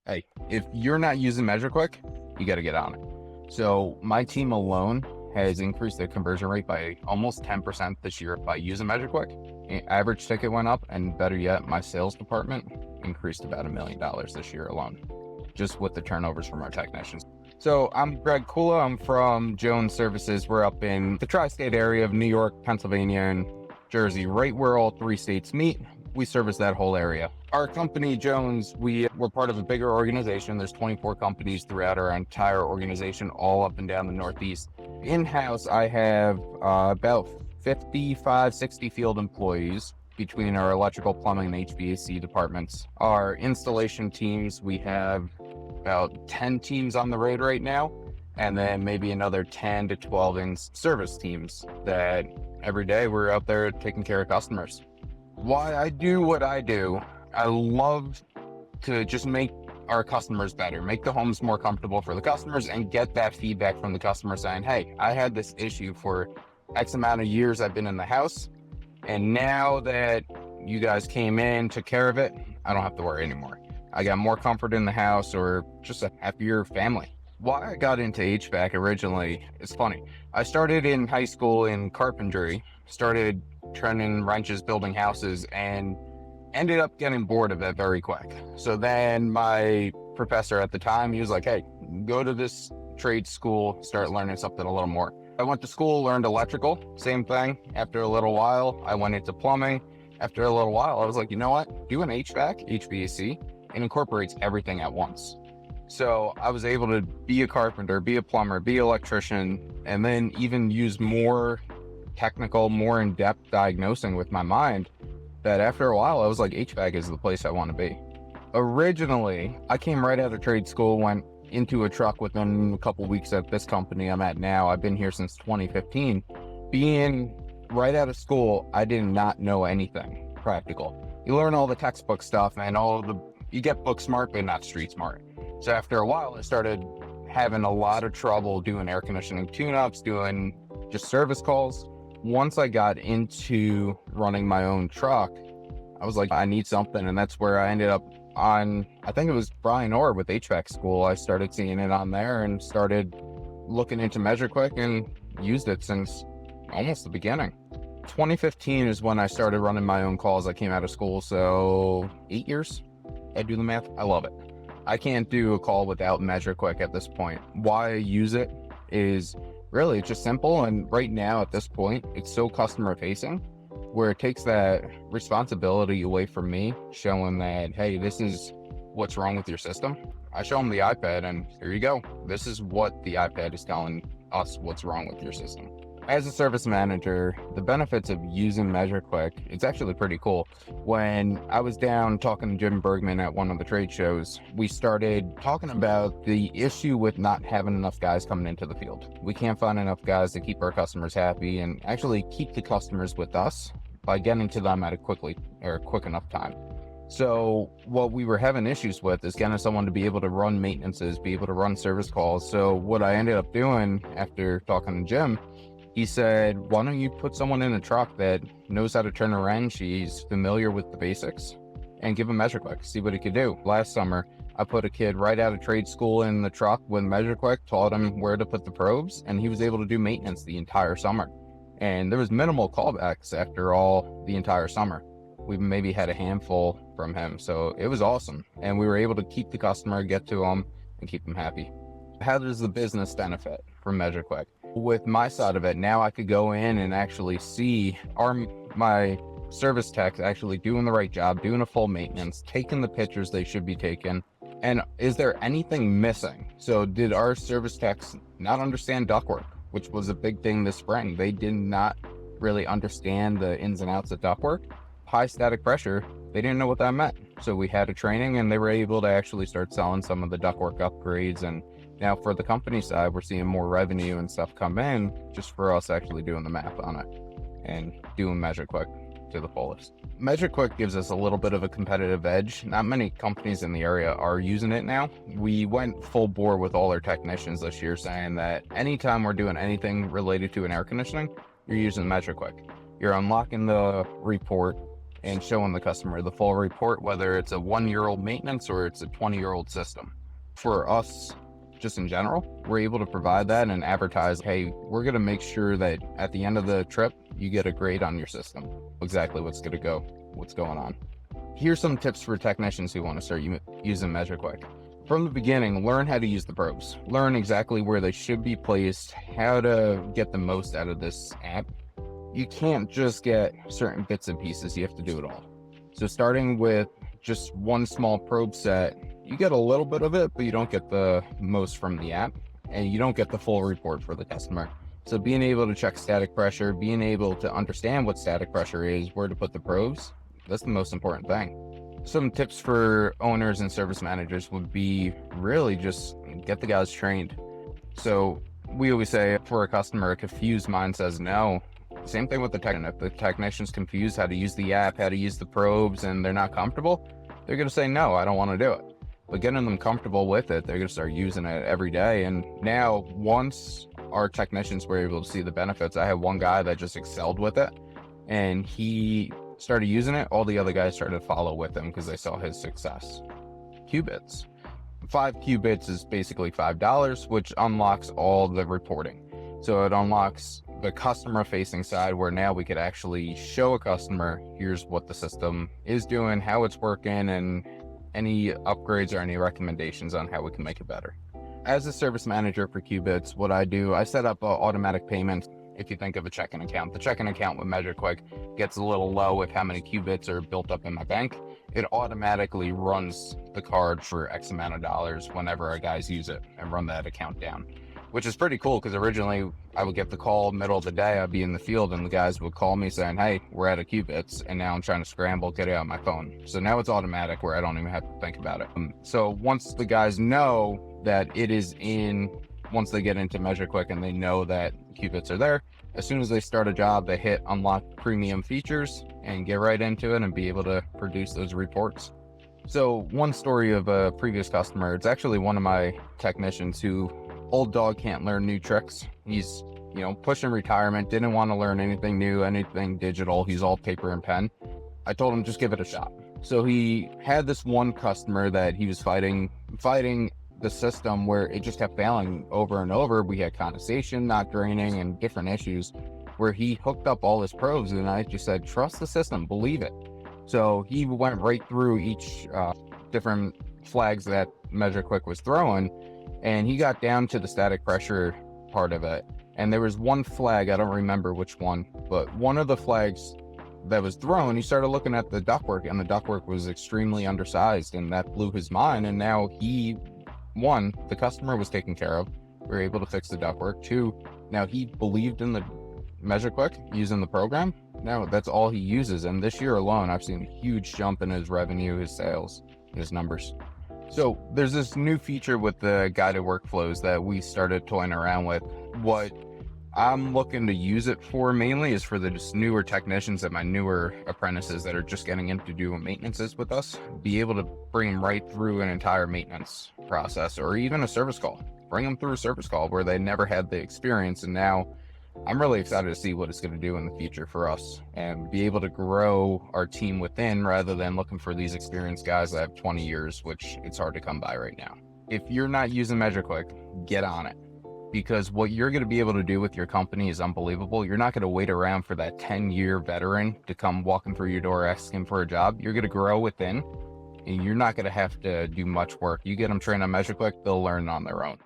hey, if you're not using measureQuick, you got to get on it. So my team alone has increased their conversion rate by almost 10% this year by using measureQuick. Average ticket went up, and better yet, my sales department increased about $1 million this year alone, just with the turnovers from our technicians. So I'm Greg Kula. I'm from Jones Services. We're up in the tri-state area of New York, Pennsylvania, and Jersey, right where all three states meet. We service that whole area. Our company, Jones, we're part of a bigger organization. There's 24 companies throughout our entire organization, all up and down the Northeast. In-house, I have about 55, 60 field employees between our electrical, plumbing, and HVAC departments. Our installation teams, we have about 10 teams on the road right now, and then maybe another 10 to 12 in service teams that every day we're out there taking care of customers. Why I do what I do, I love to just make our customers better, make the homes more comfortable for the customers, and get that feedback from the customer saying, hey, I had this issue for X amount of years I've been in the house, and now that you guys came in, took care of it, I don't have to worry anymore. I got more comfort in the house, or just a happier family. Why I got into HVAC originally is funny. I started in high school in carpentry, started turning wrenches, building houses, and ended up getting bored of it very quick. So then my professor at the time, he was like, hey, go to this trade school, start learning something a little more. I went to school, learned electrical, same thing. After a little while, I went into plumbing. After a little while, I was like, you know what? Do an HVAC, it incorporates everything at once. So I was able to be a carpenter, be a plumber, be an electrician, and then even use more technical, more in-depth diagnosing with my mind, that after a while I was like, HVAC is the place I want to be. Originally, I came right out of trade school, went into a truck within a couple weeks at this company I'm at now. I've been here since 2015. Being right out of school, I did not know anything practical. You learn all the textbook stuff and you get book smart, but not street smart. So after a while, I started having a lot of trouble doing air conditioning tune-ups, doing just service calls. Once I got into running my own truck, I was like, I need something. And that's where I ended up on, I think it was Brian Orr with HVAC School. I started seeing it on there and started looking into measureQuick and used it since almost the beginning. 2015 is when I started running my own calls. I came out of school, so 8 years. I do the math. I love it. I can't do a call without measureQuick at this point. Why I use it is really, it's just simple. And right now at this point, it's so customer facing, where it takes that responsibility away from me, showing that, hey, this is what's wrong with your system. I show them the iPad and here you go. This is what the iPad is telling us what's wrong with your system. As a service manager, the benefits of using measureQuick, it's actually pretty cool. When I was down talking to Jim Bergman at one of the trade shows, we started talking about the issue with not having enough guys coming into the field. We can't find enough guys to keep our customers happy and actually keep the customers with us by getting to them at a quick enough time. So what we were having issues with is getting someone to be able to run maintenances, be able to run service calls. So what I ended up doing after talking to Jim, he said, why don't you put someone in a truck that knows how to turn a wrench, she's familiar with the basics, and give him measureQuick, see what he could do. Last summer, I put a kid right out of trade school in the truck with measureQuick, taught him where to put the probes, and he was able to do maintenance the entire summer. And there was minimal callbacks after all the entire summer. We maybe had a handful from him, so it was awesome. And we were able to keep the customer, get to them, and keep them happy. How does the business benefit from measureQuick? With my side of it, now I could go in and actually see my service techs actually doing the right job, doing a full maintenance, taking the pictures they should be taking, and is there anything missing? So did our service techs not understand ductwork, which was a big thing this spring? They did not really understand the ins and outs of ductwork. High static pressure, they didn't know what that meant. So we had a training and they were able to actually start selling some of the ductwork upgrades. And now for the company side, we're seeing more revenue and stuff come in just for us actually doing the math on it and doing measureQuick to the fullest. measureQuick gives us a little bit of a competitive edge. Not many companies in the area are using it now. We went full bore with all our technicians this year, saying that anytime we're doing anything related to an air conditioning, you're using measureQuick. You're unlocking the report, and showing the customer the full report, whether it's a 1-year-old maintenance or it's a 20-year-old system. For us, just in general, we're able to provide that and advertise, hey, we're going to make sure that at the end of the trip, you get a grade on your system, exactly what's going on. Here's some tips for technicians who want to start using measureQuick. From the beginning, learn how to use the probes. Learn exactly where they should be placed, how to get the most out of this app. You can't just get certain bits and pieces, you have to do it all. So starting with just one small probe set, you get a little bit of it, but you don't get the most from the app, and you don't get the full report for the customer. So being able to check static pressure, being able to understand what static pressure is, where to put the probes, that's the most important thing. Some tips for owners and service managers would be really just get the guys trained. So we always say for a customer, a confused mind says no. Same thing with the technician. If the technician's confused how to use the app, how to use the probes, and they're not comfortable, they're going to say, no, I don't want to do it. But getting them comfortable with it, they're going to start using it every day. And now, once our technicians were able to see the benefits, I had one guy that just excelled with it, and he started using it. All the other guys started to follow with him because they saw his success. QBits. 5 QBits is basically $5, which unlocks all the reporting. So it unlocks the customer facing side, where now we could actually show a customer, here's what the system is doing, how it's working, and any upgrades or any recommendations on how we can make it better. As a service manager for QBits, what I do, I set up automatic payments. If you think of a checking account, the checking account with measureQuick gets a little low with how many QBits are built up in my bank. It automatically runs the card for X amount of dollars whenever our guys use it and run that account down, which is pretty cool, because originally I would get the call middle of the day, I'd be in the field and the guys would call me saying, hey, we're out of QBits, and now I'm trying to scramble, get it out of my phone. So now it's automatic where I don't even have to think about it. So once the guys know that it is in, once they get into measureQuick and they know that QBits are there, as soon as they start a job, they hit unlock premium features and get right into it and be able to produce those reports. So one story of a previous customer, it's actually one of my technicians who, old dog can't learn new tricks. He's, pushing retirement, didn't want to learn anything new, anything digital. He's all paper and pen. I told him, just give it a shot. So he had this one customer that he was fighting the system where it just kept failing over and over. We had condensation not draining and different issues where he hooked up all his probes, and I just said, trust the system, believe it. So he went right through each different flags that measureQuick was throwing, and he got down to the static pressure part of it. And there was one flag, I don't remember which one, but one of the flags that was thrown, he started looking at the ductwork, and the ductwork was extremely undersized, and that blew his mind. And now the customer was taken care of. We were able to fix the ductwork. 2, now he believed in the measureQuick, using the program. Now that's all he uses. And this year alone, I've seen a huge jump in his revenue, his sales, his numbers. So there's this new feature with the guided workflows that we started toying around with. What I'm looking to use it for mainly is for the just newer technicians and my newer apprentices that are just getting into doing maintenances with us, be able to bring them right through an entire maintenance process, or even a service call. Bring them through a service call where they never had the experience. And now I'm really excited to see what it's going to do in the future for us and be able to grow our team within, rather than looking for these experienced guys that have 20 years, which it's hard to come by right now. If you're not using measureQuick, get on it, because what you're going to be able to do with your company is unbelievable. You're not going to wait around for that 10-year veteran to come walking through your door asking for a job. You're going to grow within, and you're not going to have to do much work. You get them trained on measureQuick, they'll learn on their own.